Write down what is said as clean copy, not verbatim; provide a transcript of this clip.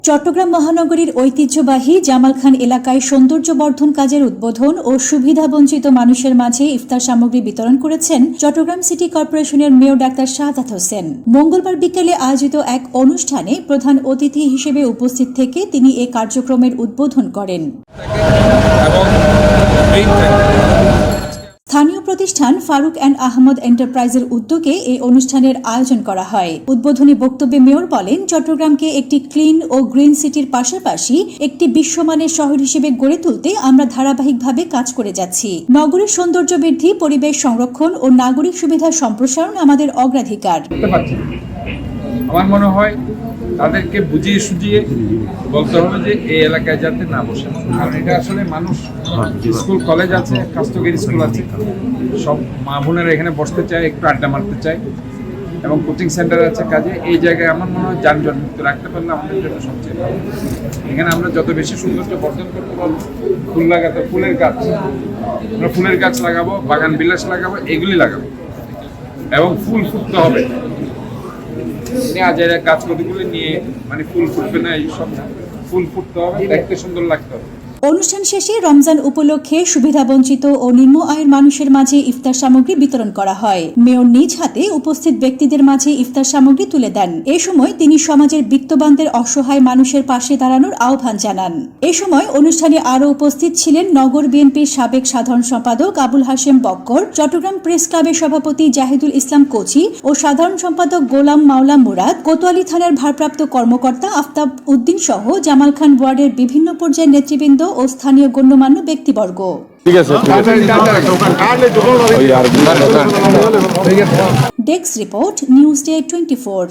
চট্টগ্রাম মহানগরীর ঐতিহ্যবাহী জামাল খান এলাকায় সৌন্দর্য বর্ধন কাজের উদ্বোধন ও সুবিধাবঞ্চিত মানুষের মাঝে ইফতার সামগ্রী বিতরণ করেছেন চট্টগ্রাম সিটি কর্পোরেশনের মেয়র ডাক্তার শাহাদাত হোসেন। মঙ্গলবার বিকেলে আয়োজিত এক অনুষ্ঠানে প্রধান অতিথি হিসেবে উপস্থিত থেকে তিনি এ কার্যক্রমের উদ্বোধন করেন। স্থানীয় প্রতিষ্ঠান ফারুক অ্যান্ড আহমদ এন্টারপ্রাইজের উদ্যোগে এই অনুষ্ঠানের আয়োজন করা হয়। উদ্বোধনী বক্তব্যে মেয়র বলেন, চট্টগ্রামকে একটি ক্লিন ও গ্রিন সিটির পাশাপাশি একটি বিশ্বমানের শহর হিসেবে গড়ে তুলতে আমরা ধারাবাহিকভাবে কাজ করে যাচ্ছি। নগরীর সৌন্দর্য বৃদ্ধি, পরিবেশ সংরক্ষণ ও নাগরিক সুবিধা সম্প্রসারণ আমাদের অগ্রাধিকার। আমার মনে হয় তাদেরকে বুঝিয়ে সুঝিয়ে বলতে হবে যে এই এলাকায় যাতে না বসে, কারণ এটা আসলে মানুষ, স্কুল কলেজ আছে, কাস্তগিরি স্কুল আছে, সব মা বোনেরা এখানে বসতে চায়, একটু আড্ডা মারতে চায় এবং কোচিং সেন্টার আছে। কাজে এই জায়গায় আমার মনে হয় যানজট মুক্ত রাখতে পারলে আমাদের জন্য সবচেয়ে ভালো। এখানে আমরা যত বেশি সৌন্দর্য বর্ধন করতে পারবো, ফুল লাগাতে, ফুলের গাছ, আমরা ফুলের গাছ লাগাবো, বাগান বিলাস লাগাবো, এগুলি লাগাবো এবং ফুল ফুটতে হবে। গাছ কতগুলো নিয়ে ফুল ফুটবে না, এই সব ফুল ফুটতে হবে, দেখতে সুন্দর লাগতে হবে। অনুষ্ঠান শেষে রমজান উপলক্ষে সুবিধাবঞ্চিত ও নিম্ন আয়ের মানুষের মাঝে ইফতার সামগ্রী বিতরণ করা হয়। মেয়র নিজ হাতে উপস্থিত ব্যক্তিদের মাঝে ইফতার সামগ্রী তুলে দেন। এ সময় তিনি সমাজের বিত্তবানদের অসহায় মানুষের পাশে দাঁড়ানোর আহ্বান জানান। এ সময় অনুষ্ঠানে আরও উপস্থিত ছিলেন নগর বিএনপির সাবেক সাধারণ সম্পাদক আবুল হাশেম বক্কর, চট্টগ্রাম প্রেস ক্লাবের সভাপতি জাহিদুল ইসলাম কোচি ও সাধারণ সম্পাদক গোলাম মাওলা মুরাদ, কোতোয়ালি থানার ভারপ্রাপ্ত কর্মকর্তা আফতাব উদ্দিন সহ জামাল খান ওয়ার্ডের বিভিন্ন পর্যায়ের নেতৃবৃন্দ ও স্থানীয় গণ্যমান্য ব্যক্তিবর্গ। Desk report, news day 24।